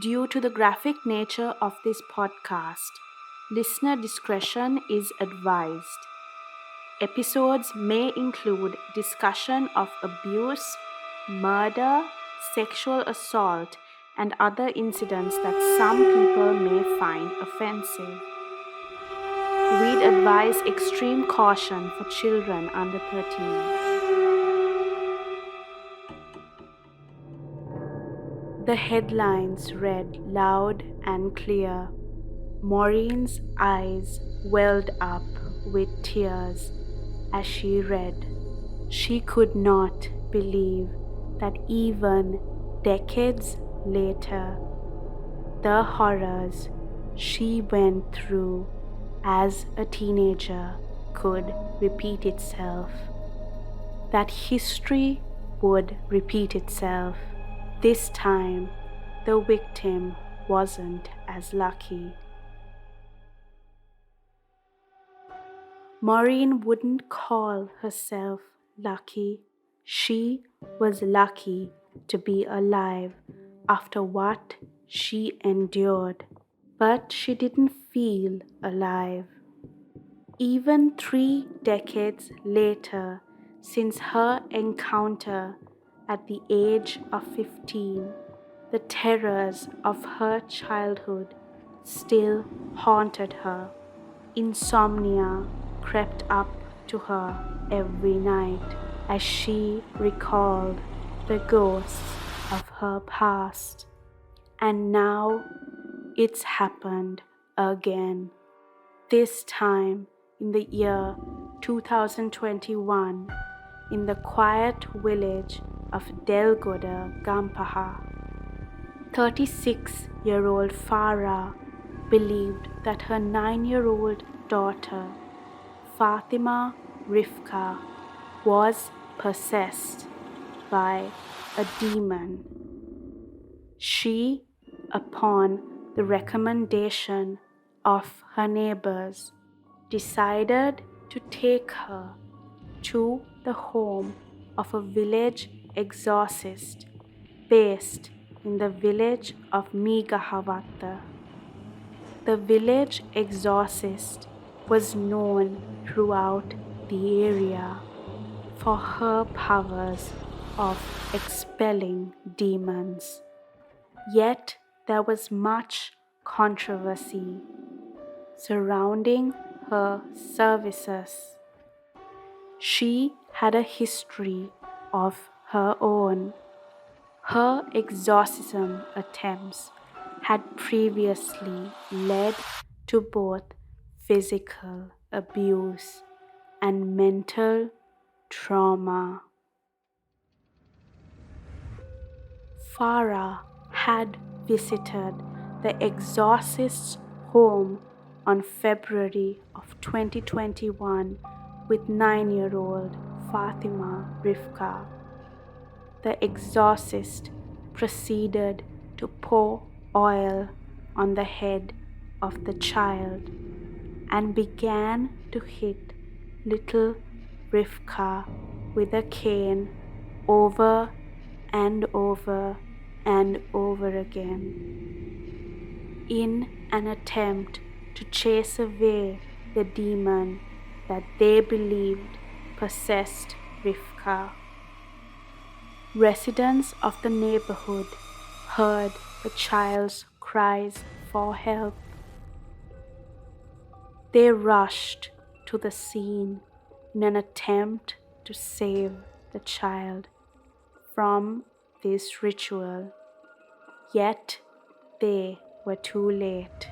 Due to the graphic nature of this podcast, listener discretion is advised. Episodes may include discussion of abuse, murder, sexual assault, and other incidents that some people may find offensive. We'd advise extreme caution for children under 13. The headlines read loud and clear. Maureen's eyes welled up with tears as she read. She could not believe that even decades later, the horrors she went through as a teenager could repeat itself. That history would repeat itself. This time, the victim wasn't as lucky. Maureen wouldn't call herself lucky. She was lucky to be alive after what she endured, but she didn't feel alive. Even 3 decades later, since her encounter at the age of 15, the terrors of her childhood still haunted her. Insomnia crept up to her every night as she recalled the ghosts of her past. And now it's happened again. This time in the year 2021, in the quiet village of Delgoda, Gampaha. 36-year-old Farah believed that her 9-year-old daughter, Fatima Rifka, was possessed by a demon. She, upon the recommendation of her neighbors, decided to take her to the home of a village exorcist based in the village of Megahawata. The village exorcist was known throughout the area for her powers of expelling demons. Yet there was much controversy surrounding her services. She had a history of her own. Her exorcism attempts had previously led to both physical abuse and mental trauma. Farah had visited the exorcist's home on February of 2021 with 9-year-old Fatima Rifka. The exorcist proceeded to pour oil on the head of the child and began to hit little Rifka with a cane over and over and over again, in an attempt to chase away the demon that they believed possessed Rifka. Residents of the neighborhood heard the child's cries for help. They rushed to the scene in an attempt to save the child from this ritual, yet they were too late.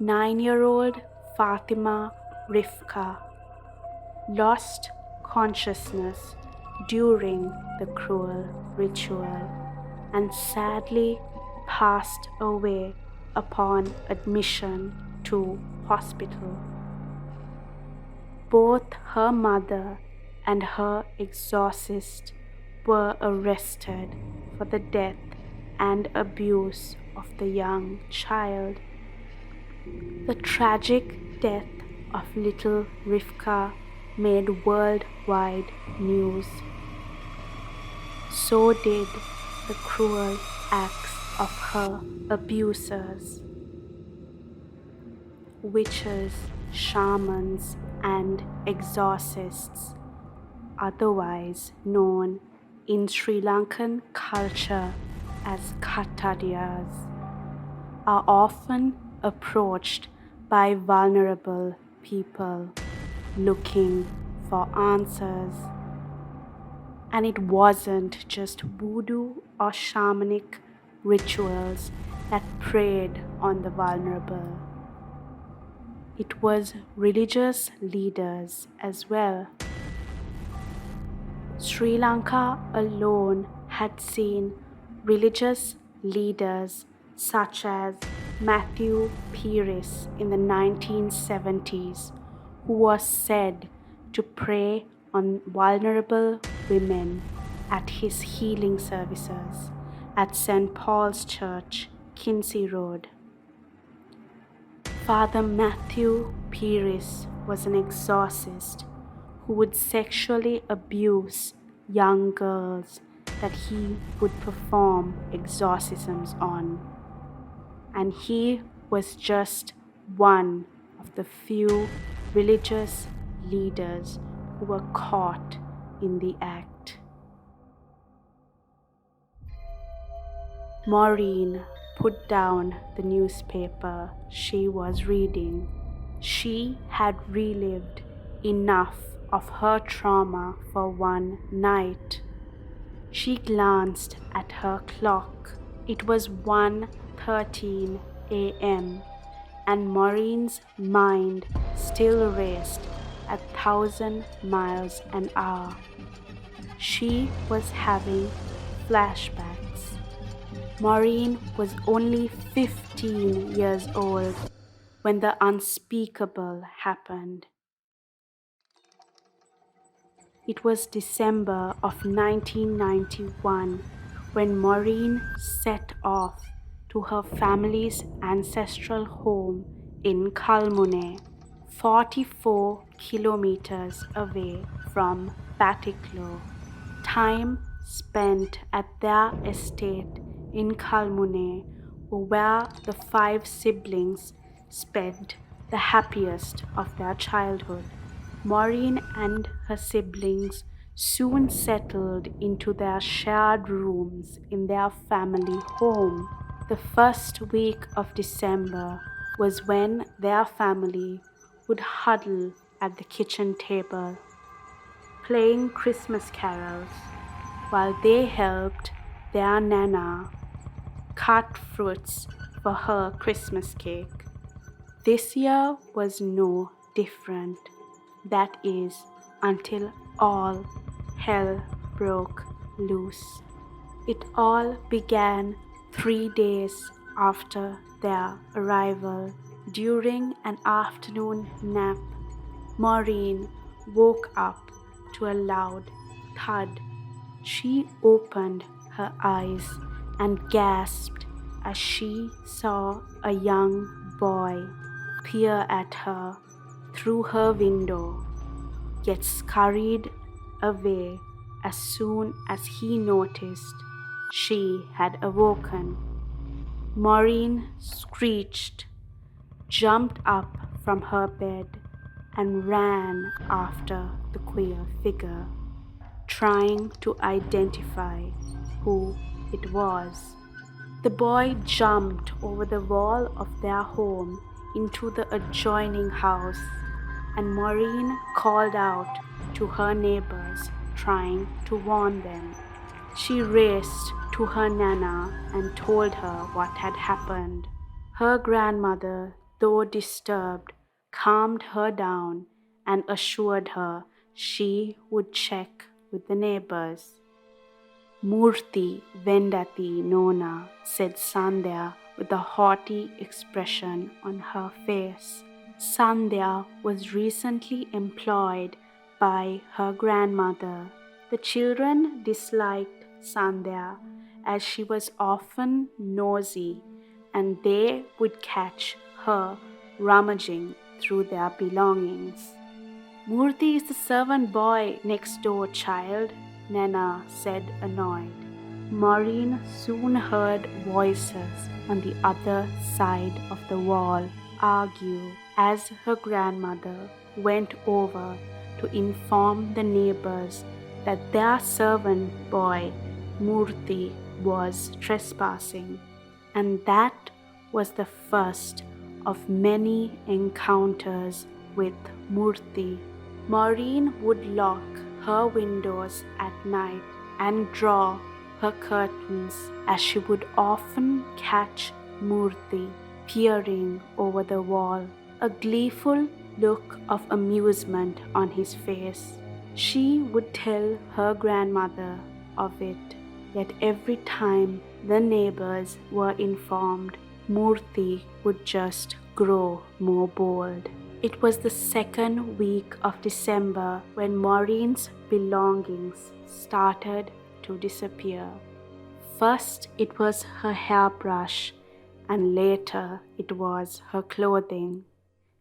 9-year-old Fatima Rifka lost consciousness during the cruel ritual and sadly passed away upon admission to hospital. Both her mother and her exorcist were arrested for the death and abuse of the young child. The tragic death of little Rifka made worldwide news. So did the cruel acts of her abusers. Witches, shamans, and exorcists, otherwise known in Sri Lankan culture as Kattadiyas, are often approached by vulnerable people looking for answers. And it wasn't just voodoo or shamanic rituals that preyed on the vulnerable. It was religious leaders as well. Sri Lanka alone had seen religious leaders such as Matthew Pearce in the 1970s, who was said to prey on vulnerable women at his healing services at St. Paul's Church, Kinsey Road. Father Matthew Pearce was an exorcist who would sexually abuse young girls that he would perform exorcisms on. And he was just one of the few religious leaders who were caught in the act. Maureen put down the newspaper she was reading. She had relived enough of her trauma for one night. She glanced at her clock. It was 1:13 a.m. and Maureen's mind still raced at 1,000 miles an hour. She was having flashbacks. Maureen was only 15 years old when the unspeakable happened. It was December of 1991 when Maureen set off to her family's ancestral home in Kalmune, 44 kilometers away from Batiklo. Time spent at their estate in Kalmune were where the 5 siblings spent the happiest of their childhood. Maureen and her siblings soon settled into their shared rooms in their family home. The first week of December was when their family would huddle at the kitchen table, playing Christmas carols, while they helped their Nana cut fruits for her Christmas cake. This year was no different. That is, until all hell broke loose. It all began 3 days after their arrival. During an afternoon nap, Maureen woke up to a loud thud. She opened her eyes and gasped as she saw a young boy peer at her through her window, yet scurried away as soon as he noticed she had awoken. Maureen screeched, jumped up from her bed, and ran after the queer figure, trying to identify who it was. The boy jumped over the wall of their home into the adjoining house, and Maureen called out to her neighbors, trying to warn them. She raced to her Nana and told her what had happened. Her grandmother, though disturbed, calmed her down and assured her she would check with the neighbors. Murthy Vendati Nona, said Sandhya with a haughty expression on her face. Sandhya was recently employed by her grandmother. The children disliked Sandhya as she was often nosy, and they would catch her rummaging through their belongings. Murthy is the servant boy next door, child, Nana said, annoyed. Maureen soon heard voices on the other side of the wall argue as her grandmother went over to inform the neighbors that their servant boy, Murthy, was trespassing, and that was the first of many encounters with Murthy. Maureen would lock her windows at night and draw her curtains, as she would often catch Murthy peering over the wall, a gleeful look of amusement on his face. She would tell her grandmother of it, yet every time the neighbors were informed, Murthy would just grow more bold. It was the second week of December when Maureen's belongings started to disappear. First it was her hairbrush, and later it was her clothing.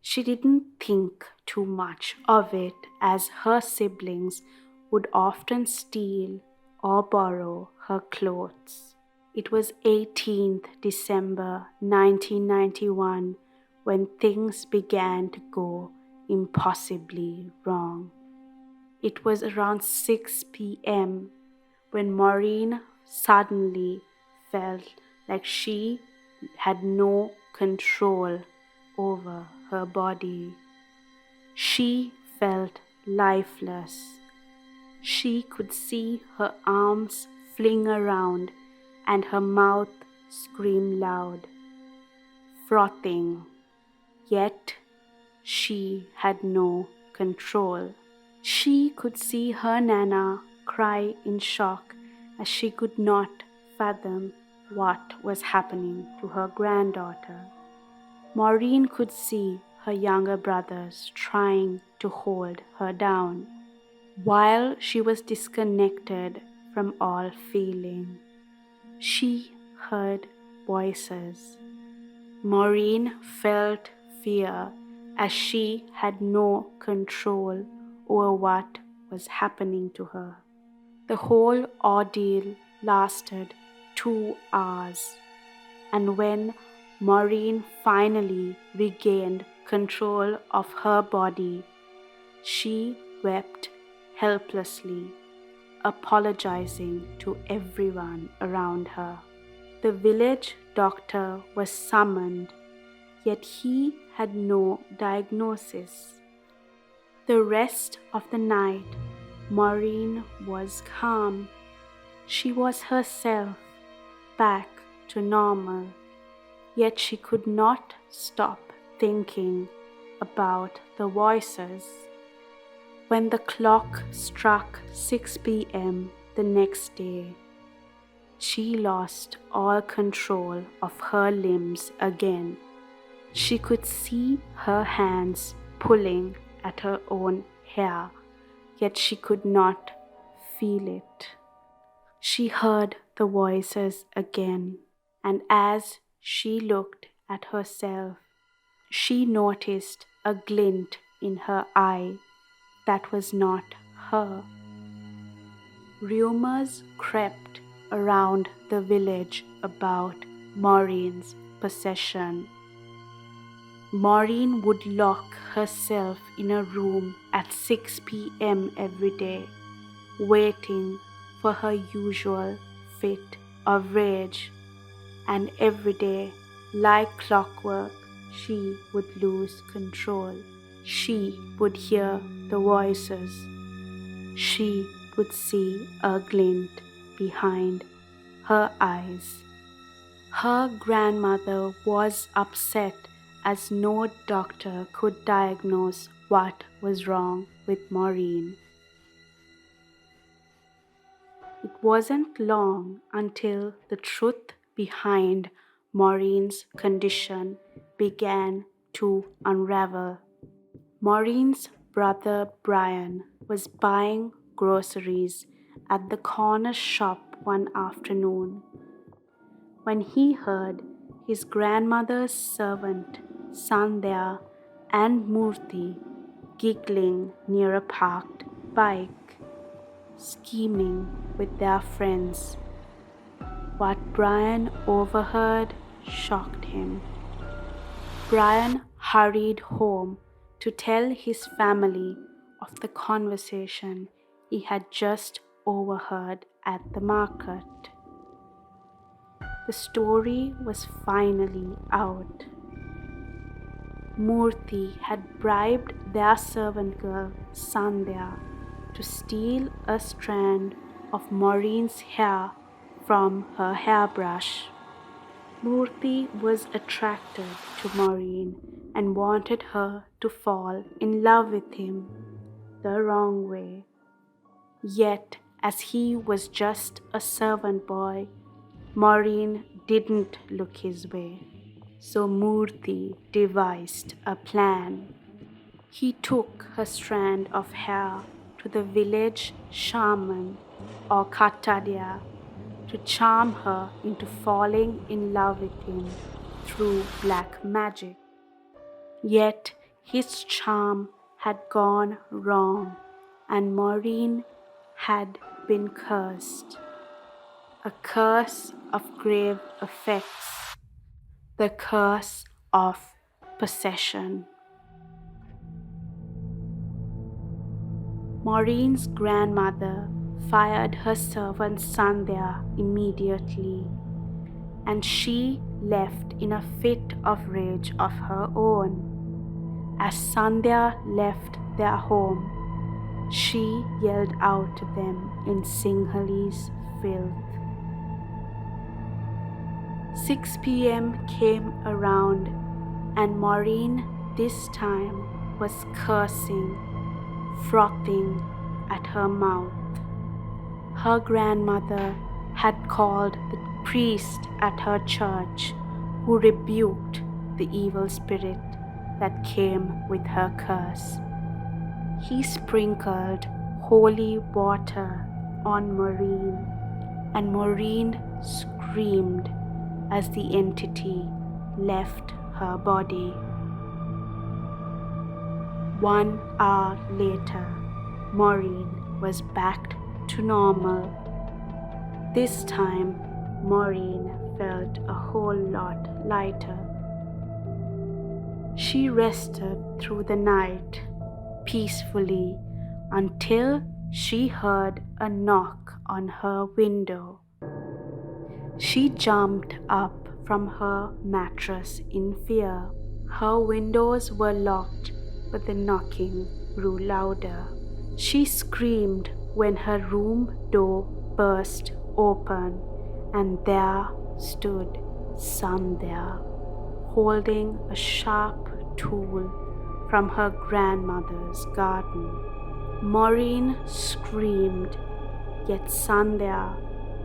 She didn't think too much of it, as her siblings would often steal or borrow her clothes. It was 18th December 1991 when things began to go impossibly wrong. It was around 6 p.m. when Maureen suddenly felt like she had no control over her body. She felt lifeless. She could see her arms fling around and her mouth scream loud, frothing, yet she had no control. She could see her Nana cry in shock as she could not fathom what was happening to her granddaughter. Maureen could see her younger brothers trying to hold her down, while she was disconnected from all feeling. She heard voices. Maureen felt fear as she had no control over what was happening to her. The whole ordeal lasted 2 hours, and when Maureen finally regained control of her body, she wept helplessly, apologizing to everyone around her. The village doctor was summoned, yet he had no diagnosis. The rest of the night, Maureen was calm. She was herself, back to normal, yet she could not stop thinking about the voices. When the clock struck 6 p.m. the next day, she lost all control of her limbs again. She could see her hands pulling at her own hair, yet she could not feel it. She heard the voices again, and as she looked at herself, she noticed a glint in her eye that was not her. Rumors crept around the village about Maureen's possession. Maureen would lock herself in a room at 6 p.m. every day, waiting for her usual fit of rage, and every day, like clockwork, she would lose control. She would hear the voices. She would see a glint behind her eyes. Her grandmother was upset as no doctor could diagnose what was wrong with Maureen. It wasn't long until the truth behind Maureen's condition began to unravel. Maureen's brother Brian was buying groceries at the corner shop one afternoon when he heard his grandmother's servant Sandhya and Murthy giggling near a parked bike, scheming with their friends. What Brian overheard shocked him. Brian hurried home to tell his family of the conversation he had just overheard at the market. The story was finally out. Murthy had bribed their servant girl, Sandhya, to steal a strand of Maureen's hair from her hairbrush. Murthy was attracted to Maureen and wanted her to fall in love with him the wrong way. Yet, as he was just a servant boy, Maureen didn't look his way. So Murthy devised a plan. He took her strand of hair to the village shaman or Kattadia to charm her into falling in love with him through black magic. Yet his charm had gone wrong and Maureen had been cursed. A curse of grave effects. The curse of possession. Maureen's grandmother fired her servant Sandhya immediately, and she left in a fit of rage of her own. As Sandhya left their home, she yelled out to them in Singhali's filth. 6 p.m. came around, and Maureen this time was cursing, frothing at her mouth. Her grandmother had called the priest at her church, who rebuked the evil spirit that came with her curse. He sprinkled holy water on Maureen, and Maureen screamed as the entity left her body. 1 hour later, Maureen was back to normal. This time, Maureen felt a whole lot lighter. She rested through the night peacefully until she heard a knock on her window. She jumped up from her mattress in fear. Her windows were locked, but the knocking grew louder. She screamed when her room door burst open, and there stood Sandhya, holding a sharp tool from her grandmother's garden. Maureen screamed, yet Sandhya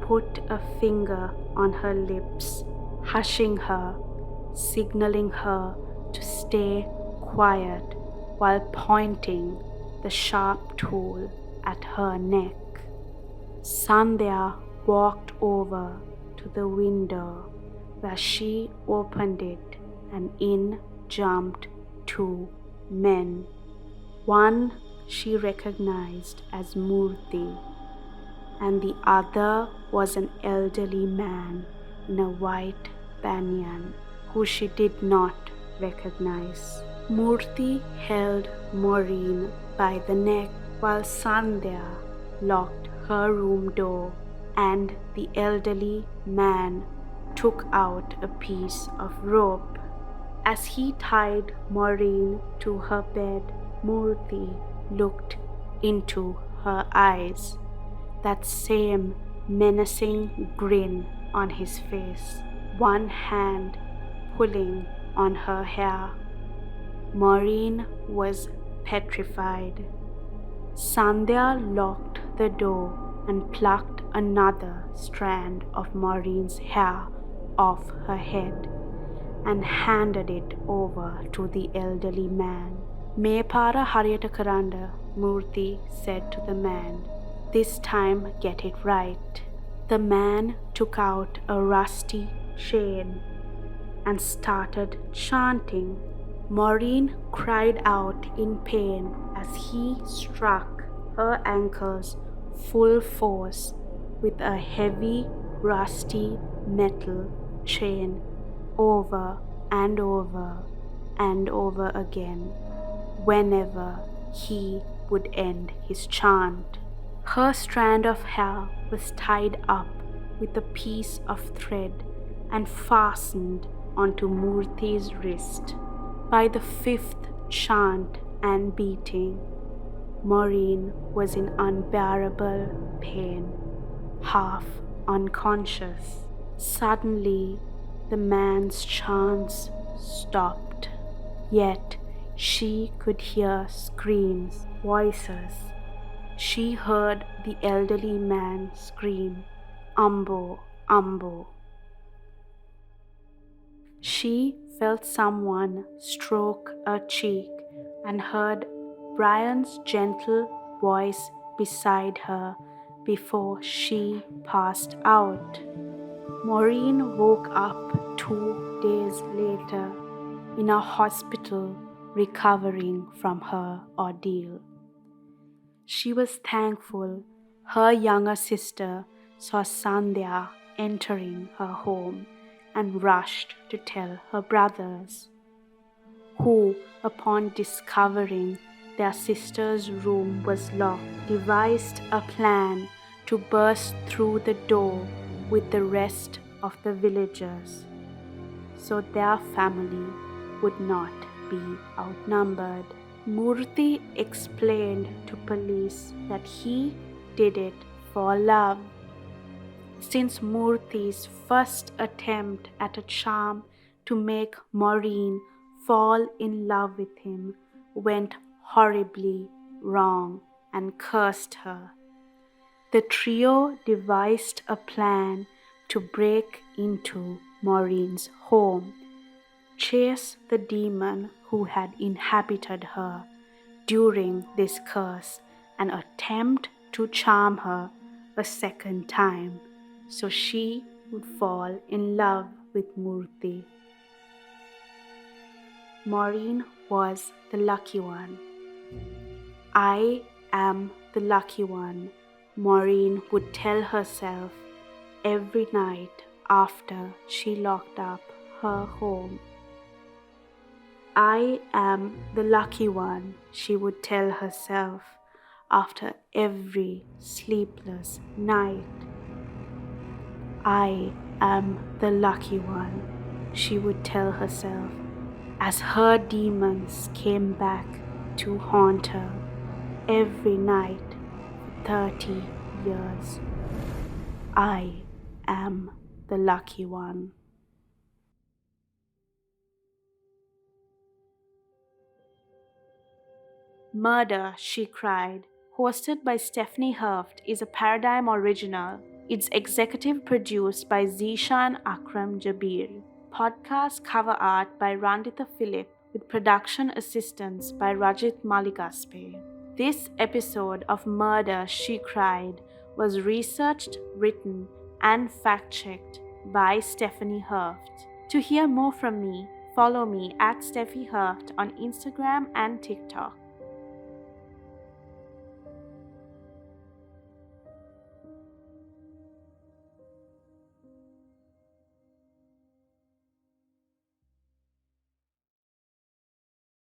put a finger on her lips, hushing her, signaling her to stay quiet while pointing the sharp tool at her neck. Sandhya walked over to the window where she opened it, and in jumped 2 men. One she recognized as Murthy, and the other was an elderly man in a white banyan who she did not recognize. Murthy held Maureen by the neck while Sandhya locked her room door, and the elderly man took out a piece of rope. As he tied Maureen to her bed, Murthy looked into her eyes, that same menacing grin on his face, one hand pulling on her hair. Maureen was petrified. Sandhya locked the door and plucked another strand of Maureen's hair off her head and handed it over to the elderly man. "Me para hariyata karanda," Murthy said to the man. "This time get it right." The man took out a rusty chain and started chanting. Maureen cried out in pain as he struck her ankles full force with a heavy rusty metal chain over and over and over again whenever he would end his chant. Her strand of hair was tied up with a piece of thread and fastened onto Murthy's wrist. By the fifth chant and beating, Maureen was in unbearable pain, half unconscious. Suddenly, the man's chants stopped, yet she could hear screams, voices. She heard the elderly man scream, "Ambo, Ambo." She felt someone stroke her cheek and heard Brian's gentle voice beside her before she passed out. Maureen woke up 2 days later in a hospital recovering from her ordeal. She was thankful her younger sister saw Sandhya entering her home and rushed to tell her brothers, who, upon discovering their sister's room was locked, devised a plan to burst through the door with the rest of the villagers, so their family would not be outnumbered. Murthy explained to police that he did it for love. Since Murthy's first attempt at a charm to make Maureen fall in love with him went horribly wrong and cursed her, the trio devised a plan to break into Maureen's home, chase the demon who had inhabited her during this curse, and attempt to charm her a second time so she would fall in love with Murthy. Maureen was the lucky one. "I am the lucky one," Maureen would tell herself every night after she locked up her home. "I am the lucky one," she would tell herself after every sleepless night. "I am the lucky one," she would tell herself as her demons came back to haunt her every night for 30 years. "I am the lucky one." Murder, She Cried, hosted by Stephanie Herft, is a Paradeim original. It's executive produced by Zishan Akram Jabir. Podcast cover art by Randitha Philip with production assistance by Rajit Maligaspe. This episode of Murder, She Cried was researched, written, and fact-checked by Stephanie Herft. To hear more from me, follow me at Steffi Herft on Instagram and TikTok.